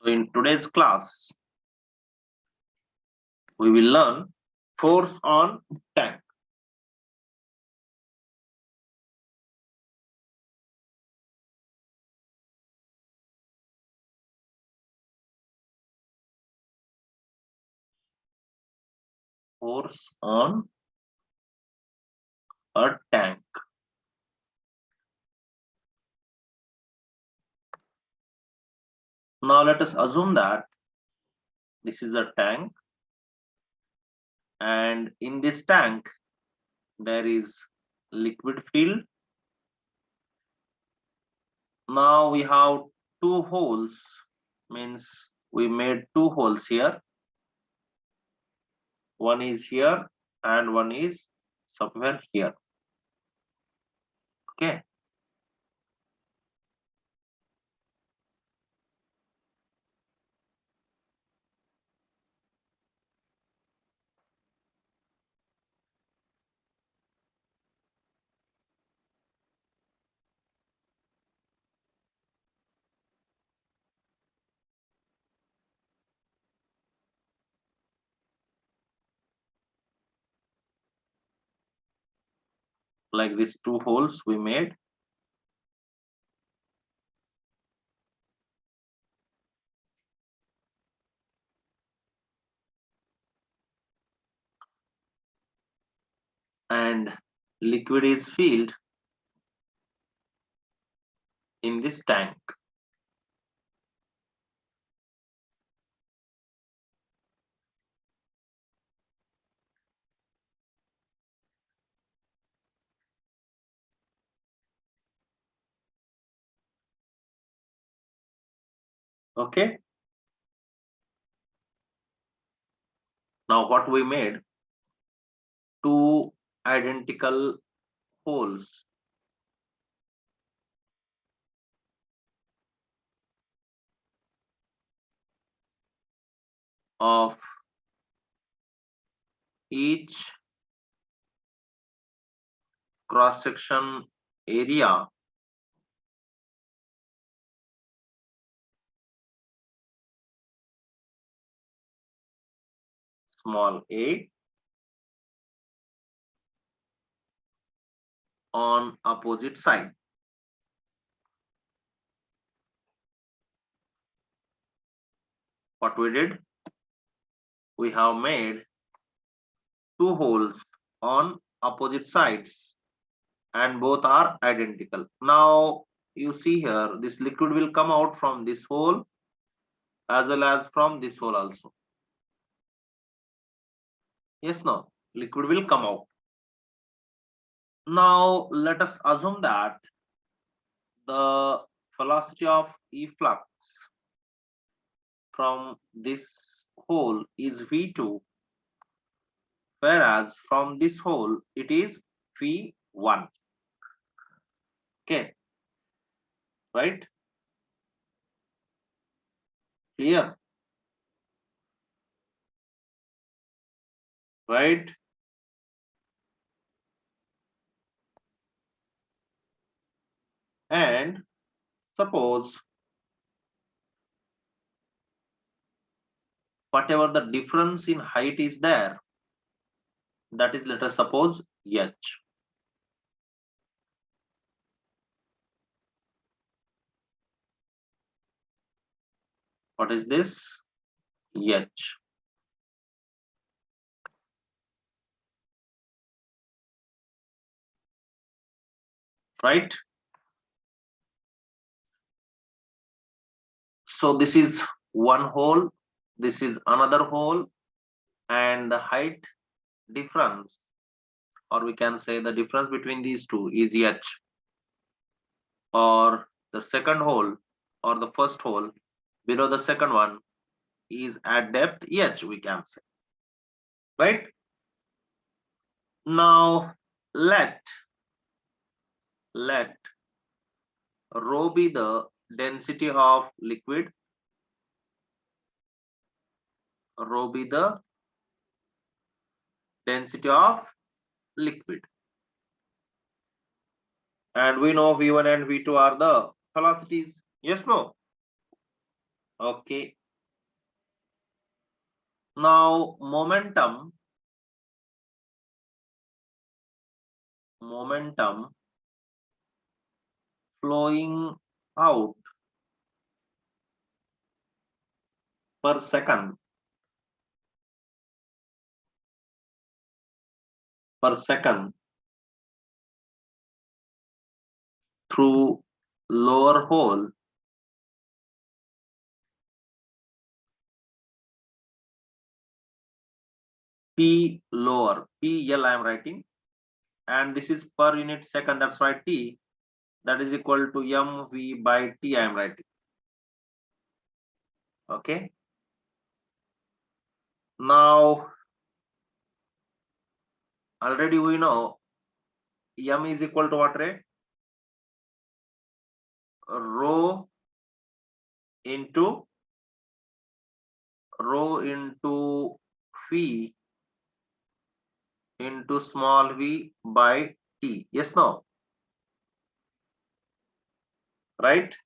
So in today's class, we will learn force on tank. Force on a tank. Now let us assume that this is a tank, and in this tank there is liquid filled. Now we have two holes, means we made two holes here. One is here and one is somewhere here. Okay. Like these two holes we made. And liquid is filled in this tank. Okay. Now what we made, two identical holes of each cross section area small a on opposite side. What we did, we have made two holes on opposite sides and both are identical. Now you see here, this liquid will come out from this hole as well as from this hole also. Yes, no, liquid will come out. Now let us assume that the velocity of efflux from this hole is V2, whereas from this hole it is V1. Okay, right? Clear? Right? And suppose whatever the difference in height is there, that is, let us suppose h. What is this? H. Right? So this is one hole, this is another hole, and the height difference, or we can say the difference between these two is h, or the second hole or the first hole below the second one is at depth h, we can say. Right? Now let rho be the density of liquid, rho be the density of liquid, and we know v1 and v2 are the velocities. Yes, no? Okay. Now momentum flowing out per second through lower hole P lower, PL I am writing, and this is per unit second, that's why T, that is equal to mv by T I am writing. Okay. Now already we know m is equal to what, Ray? Rho into phi into small v by T. Yes, no? Right?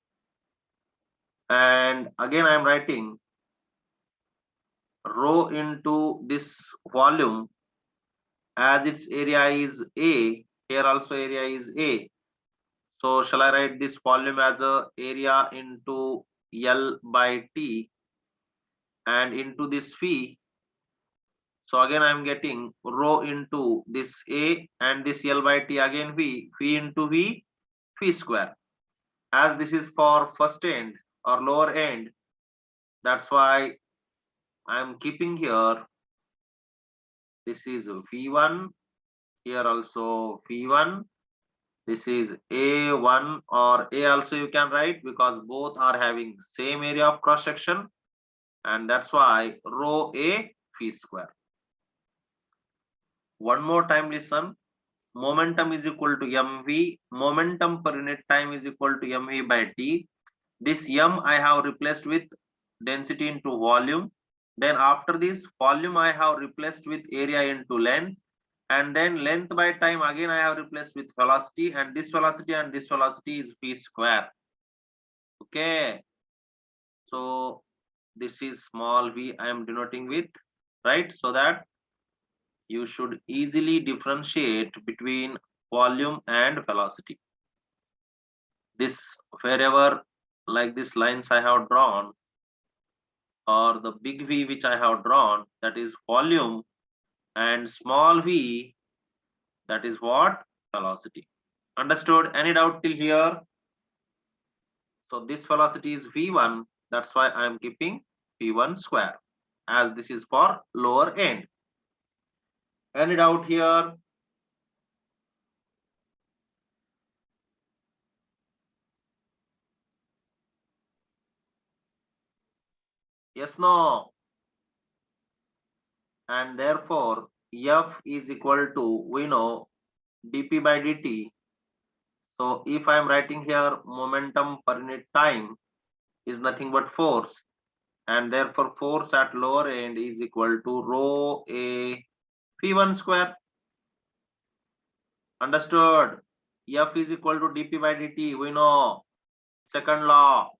And again I am writing rho into this volume, as its area is A, here also area is A. So shall I write this volume as a area into L by T and into this phi? So again I am getting rho into this A and this L by T, again phi into V, phi square. As this is for first end or lower end, that's why I am keeping here, this is V1, here also V1, this is A1 or A also you can write, because both are having same area of cross section, and that's why rho A phi square. One more time listen, momentum is equal to mv, momentum per unit time is equal to mv by T. This m I have replaced with density into volume, then after this volume I have replaced with area into length, and then length by time again I have replaced with velocity, and this velocity is v square. Okay, so this is small v I am denoting with, right, so that you should easily differentiate between volume and velocity. This wherever like this lines I have drawn, or the big V which I have drawn, that is volume, and small v, that is what, velocity. Understood? Any doubt till here? So this velocity is v1, that's why I am keeping v1 square, as this is for lower end. Any doubt here? Yes, no? And therefore F is equal to, we know, dp by dt. So if I am writing here momentum per unit time is nothing but force, and therefore force at lower end is equal to rho a phi1 square. Understood? F is equal to dp by dt, we know, second law.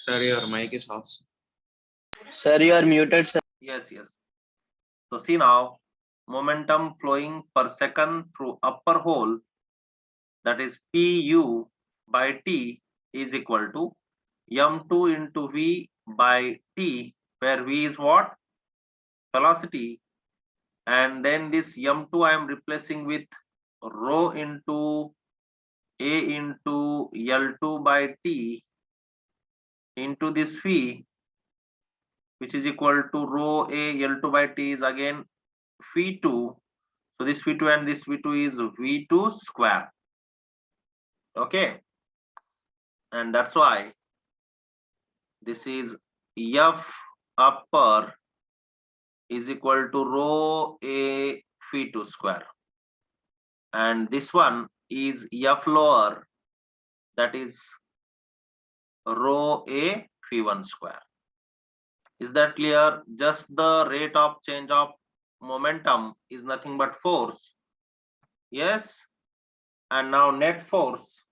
Sir, your mic is off. Sir, you are muted, sir. Yes, yes. So see now, momentum flowing per second through upper hole, that is Pu by T, is equal to m2 into V by T, where V is what? Velocity. And then this m2 I am replacing with rho into A into L2 by T into this V, which is equal to rho A L2 by T is again V2. So this V2 and this V2 is V2 square. Okay. And that's why this is F upper is equal to rho A V2 square. And this one is F lower, that is rho A V1 square. Is that clear? Just the rate of change of momentum is nothing but force. Yes. And now net force,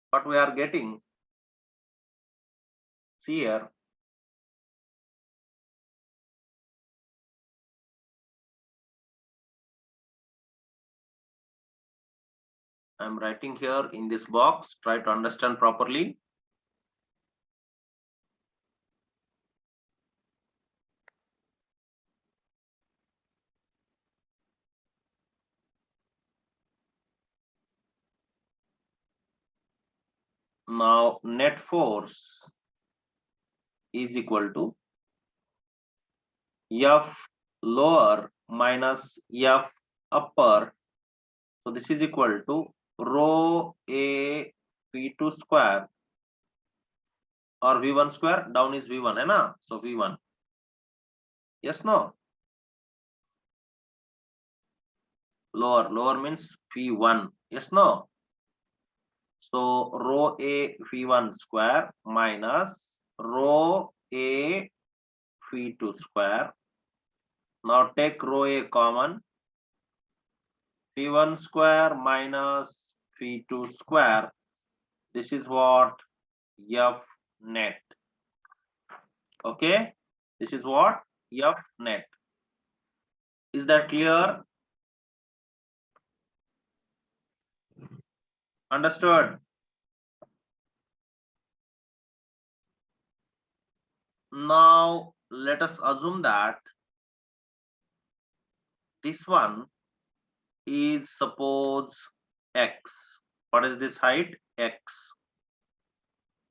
what we are getting, see here, I'm writing here in this box, try to understand properly. Now net force is equal to F lower minus F upper. So this is equal to rho A V2 square or V1 square, down is V1, है ना? So V1. Yes, no? Lower means V1. Yes, no? So rho A V1 square minus rho A V2 square. Now take rho A common. V1 square minus V2 square. This is what? F net. Okay. This is what? F net. Is that clear? Understood? Now let us assume that this one is, suppose, x. What is this height? X.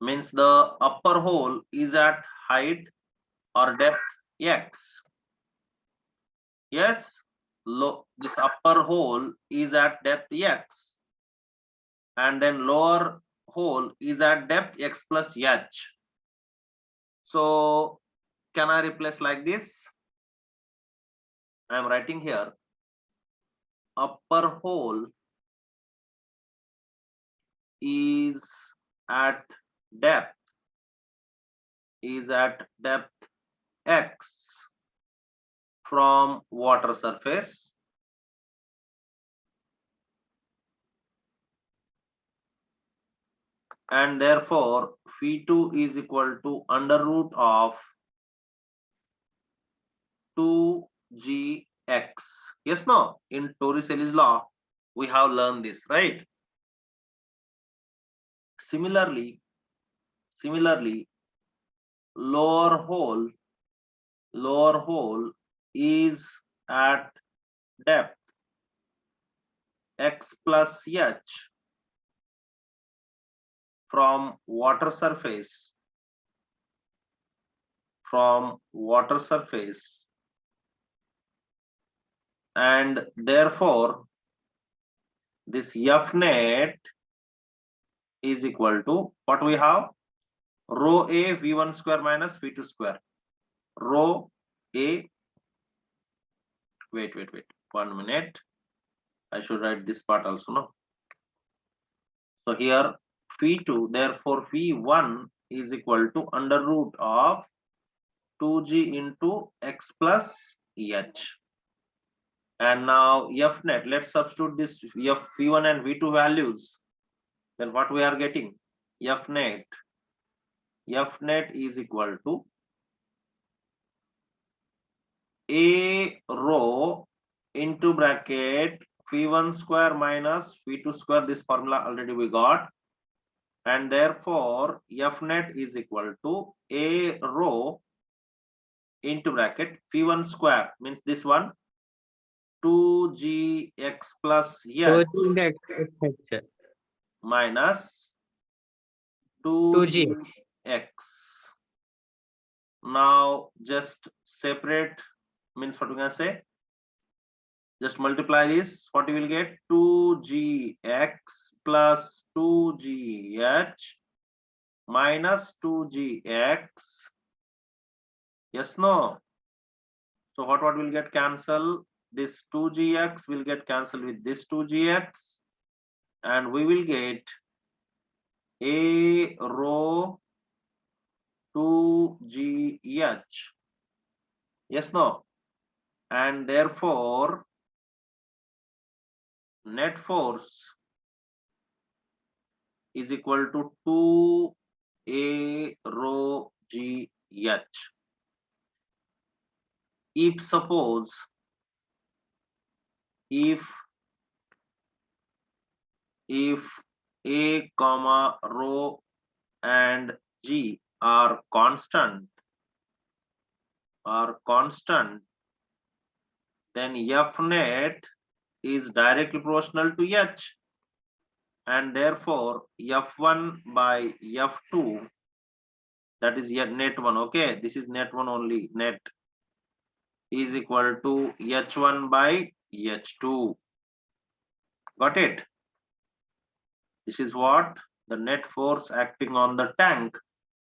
Means the upper hole is at height or depth x. Yes, this upper hole is at depth x, and then lower hole is at depth x plus h. So can I replace like this? I am writing here upper hole is at depth x from water surface, and therefore V2 is equal to under root of 2gx. Yes, no? In Torricelli's law, we have learned this, right? Similarly, lower hole is at depth x plus h from water surface, and therefore this F net is equal to what we have, rho A V1 square minus V2 square. Rho A, wait 1 minute, I should write this part also, no? So here V2, therefore V1 is equal to under root of 2g into x plus h. And now F net, let's substitute this F V1 and V2 values. Then what we are getting? F net is equal to A row into bracket phi1 square minus phi2 square. This formula already we got, and therefore F net is equal to A row into bracket phi1 square, means this one, 2gx plus h 2G minus 2G. 2gx. Now just separate, means what we can say, just multiply this, what you will get, 2gx plus 2gh minus 2gx. Yes, no? So what will get cancel? This 2gx will get cancelled with this 2gx, and we will get A row 2gh. Yes, no? And therefore net force is equal to 2A rho gh. If suppose if A comma rho and g are constant, then F net is directly proportional to h, and therefore F1 by F2, that is net one. Okay, this is net one only, net is equal to h1 by h2. Got it? This is what the net force acting on the tank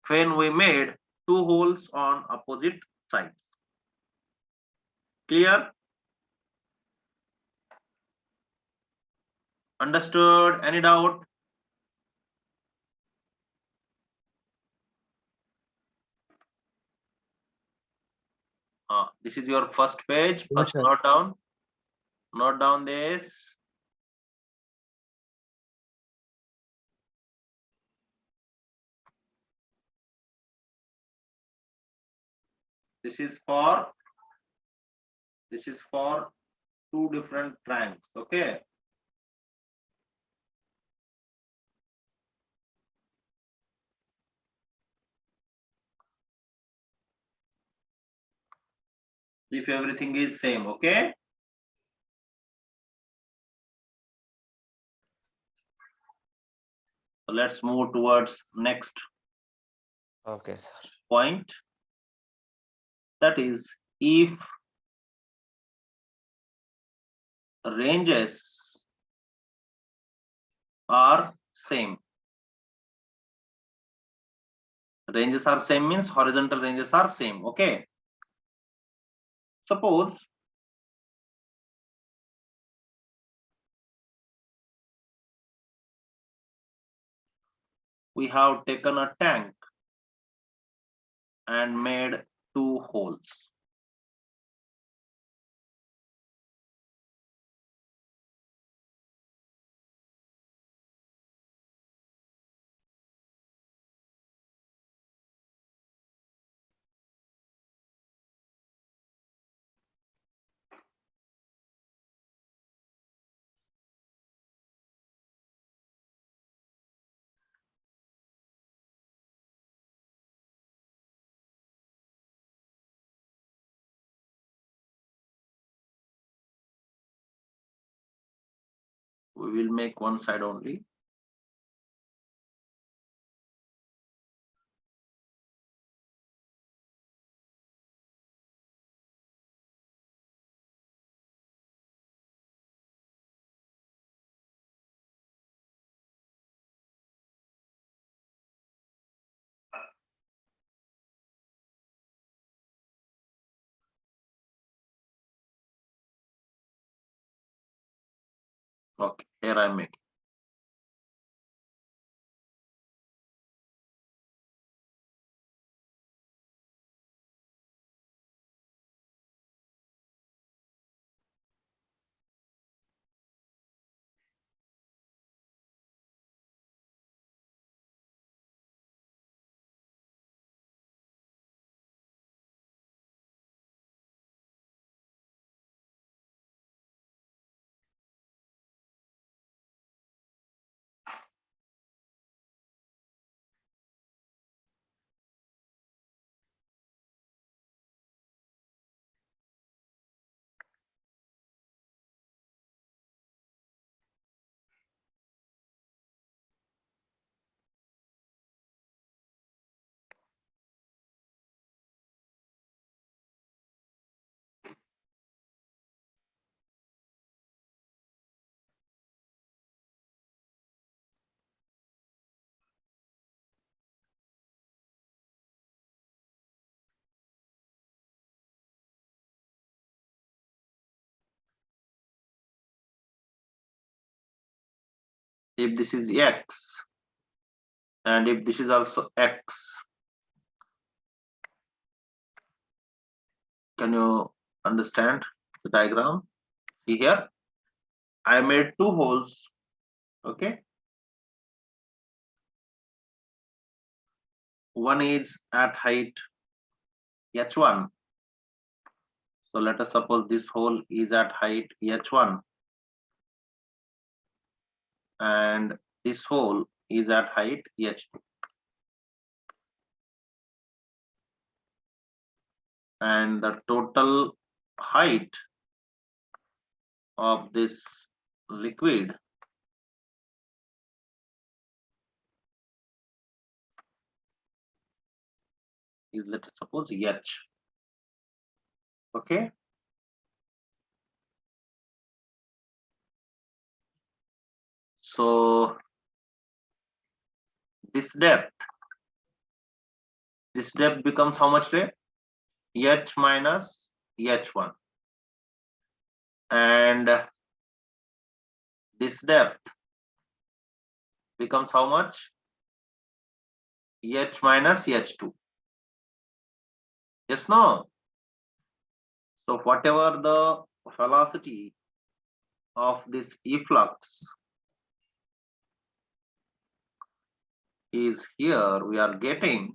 when we made two holes on opposite sides. Clear? Understood? Any doubt? This is your first page. First, Yes, note down this. This is for two different tanks. Okay. If everything is same, okay. So let's move towards next okay, sir. point. That is, if ranges are same. Ranges are same means horizontal ranges are same. Okay. Suppose we have taken a tank and made two holes. We will make one side only. Okay, here I make. if this is x, and if this is also x. Can you understand the diagram? See here, I made two holes. Okay, one is at height h1. So let us suppose this hole is at height h1, and this hole is at height h2. And the total height of this liquid is, let us suppose, h. Okay, so this depth becomes how much, Ray? H minus h1, and this depth becomes how much? H minus h2. Yes, no? So whatever the velocity of this efflux is here, we are getting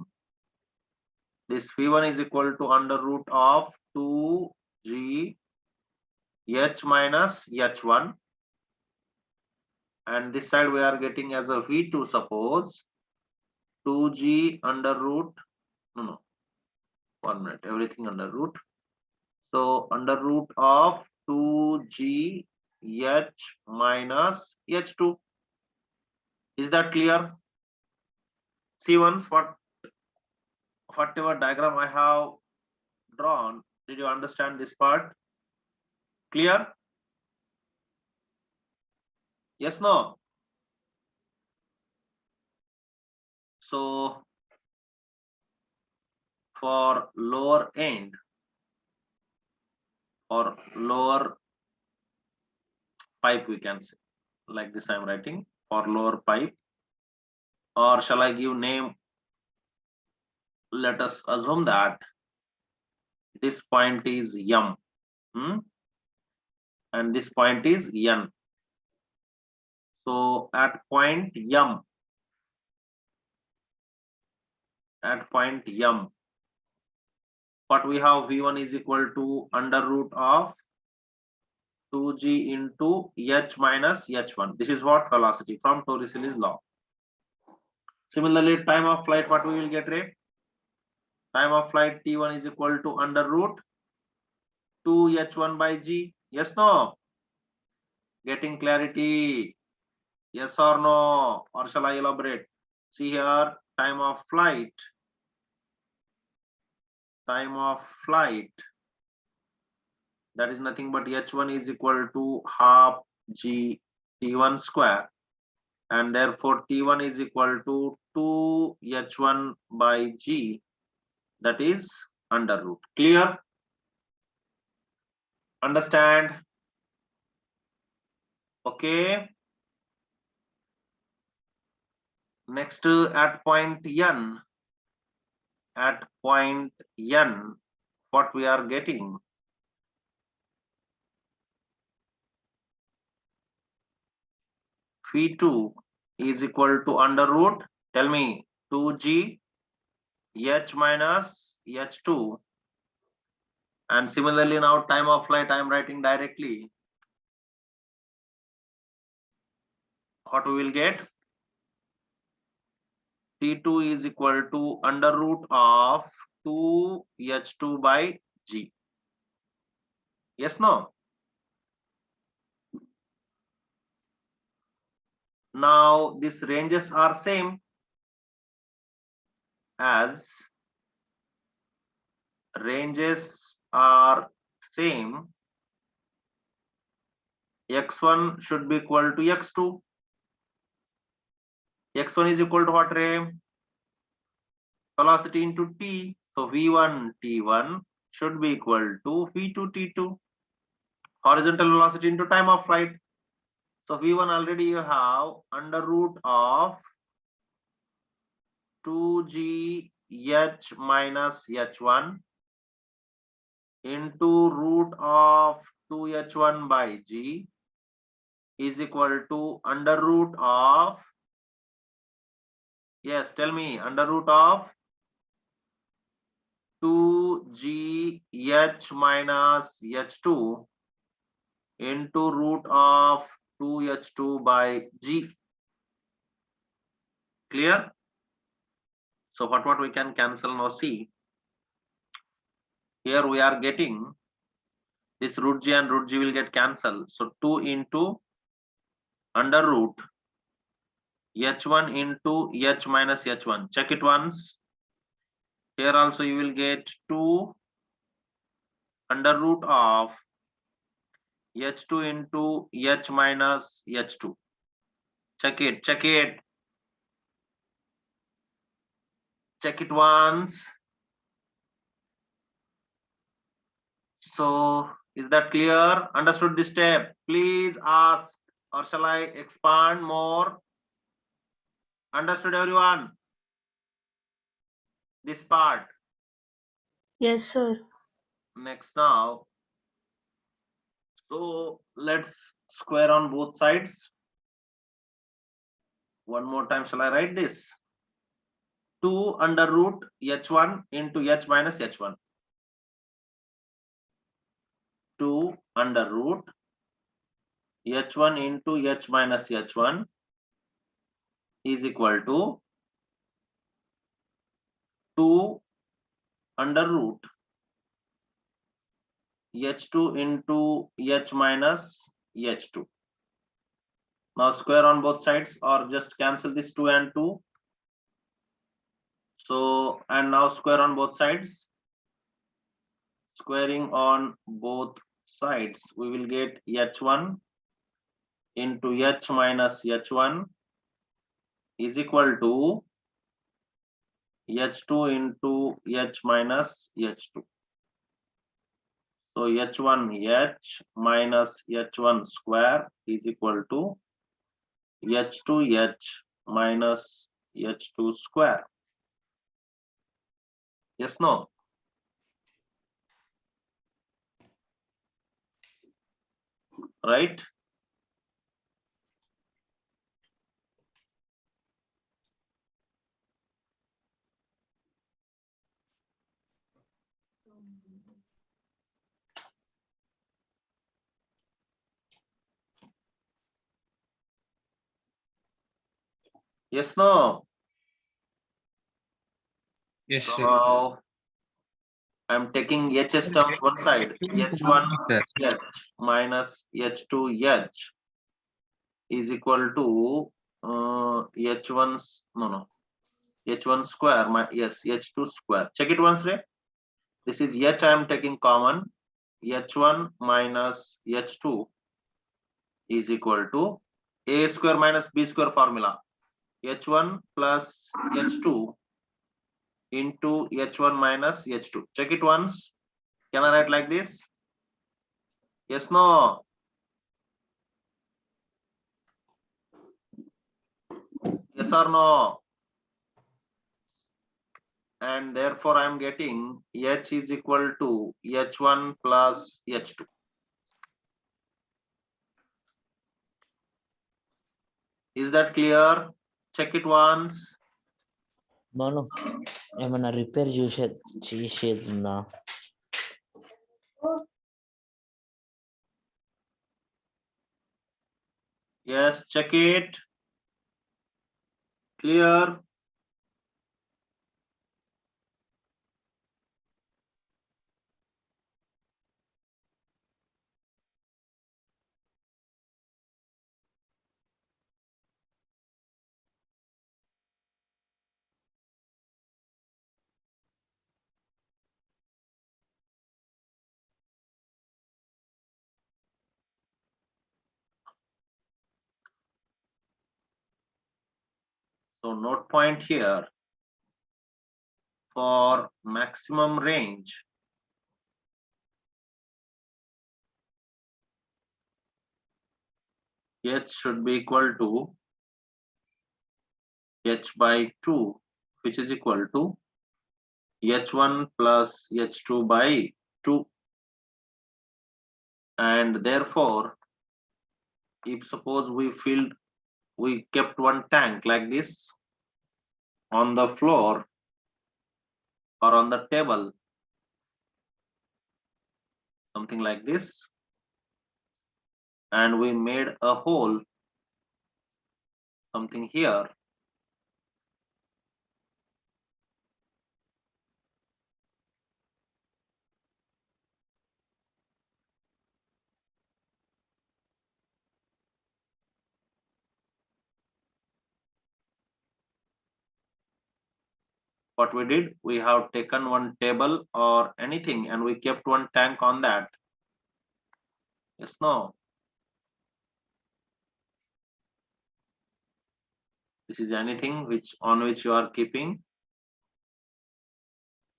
this V1 is equal to under root of 2g h minus h1, and this side we are getting as a V2, suppose 2g under root, no, 1 minute, everything under root. So under root of 2g h minus h2. Is that clear? See once whatever diagram I have drawn, did you understand this part? Clear? Yes, no? So for lower end, or lower pipe, we can say, like this I'm writing, for lower pipe, or shall I give name? Let us assume that this point is M, and this point is N. So at point M, what we have, V1 is equal to under root of 2g into h minus h1. This is what velocity from Torricelli's law. Similarly, time of flight, what we will get, Ray? Time of flight t1 is equal to under root 2h1 by g. Yes, no? Getting clarity? Yes or no? Or shall I elaborate? See here, time of flight, that is nothing but h1 is equal to half g t1 square, and therefore t1 is equal to 2h1 by g, that is under root. Clear? Understand? Okay. Next, at point N, what we are getting? V2 is equal to under root, tell me, 2g h minus h2, and similarly now time of flight I am writing directly. What we will get? T2 is equal to under root of 2h2 by g. Yes, no? Now these ranges are same as x1 should be equal to x2. x1 is equal to what, Ray? Velocity into t. So v1 t1 should be equal to v2 t2. Horizontal velocity into time of flight. So V1 already you have under root of 2g h minus h1 into root of 2h1 by g is equal to under root of, yes, tell me, under root of 2g h minus h2 into root of 2h2 by g. Clear? So what we can cancel now? See, here we are getting this root g and root g will get cancelled. So 2 into under root h1 into h minus h1. Check it once. Here also you will get 2 under root of h2 into h minus h2. Check it, check it. Check it once. So is that clear? Understood this step? Please ask, or shall I expand more? Understood everyone? This part. Yes, sir. Next now. So let's square on both sides. One more time, shall I write this? 2 under root h1 into h minus h1. 2 under root h1 into h minus h1 is equal to 2 under root h2 into h minus h2. Now square on both sides or just cancel this 2 and 2. So, and now square on both sides. Squaring on both sides, we will get h1 into h minus h1 is equal to h2 into h minus h2. So h1 h minus h1 square is equal to h2 h minus h2 square. Yes, no? Right? Yes, no? Yes, So sir. now I'm taking hs terms one side, h1 Sir. h minus h2 h is equal to h1's no h1 square, yes, h2 square. Check it once, right? This is h I am taking common, h1 minus h2 is equal to a square minus b square formula, h1 plus h2 into h1 minus h2. Check it once. Can I write like this? Yes, no? Yes or no? And therefore I am getting h is equal to h1 plus h2. Is that clear? Check it once. No. ఏమన్నా repair చేసేది ఉందా? Yes, check it. Clear? So note point here, for maximum range, H should be equal to H by 2, which is equal to H1 plus H2 by 2. And therefore, if suppose we kept one tank like this on the floor or on the table, something like this, and we made a hole, something here, what we did, we have taken one table or anything and we kept one tank on that. Yes, no, this is anything which on which you are keeping.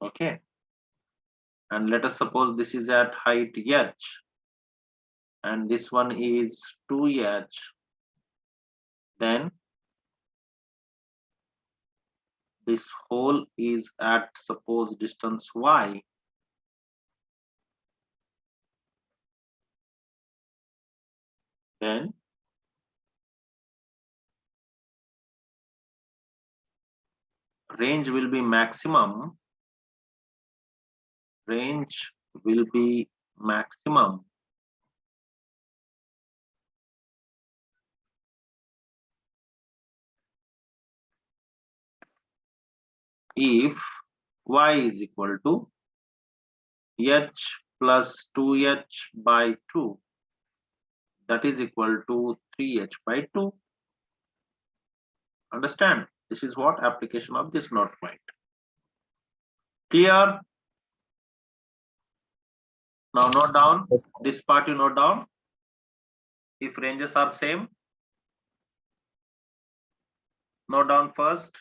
Okay, and let us suppose this is at height h and this one is 2h, then this hole is at suppose distance y, then range will be maximum, range will be maximum if y is equal to h plus 2h by 2, that is equal to 3h by 2. Understand? This is what application of this knot point. Clear? Now note down, this part you note down. If ranges are same, note down first.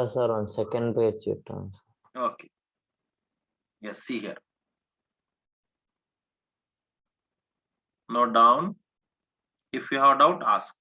Sir, on second page you turn. Okay. Yes, see here. Note down. If you have doubt, ask.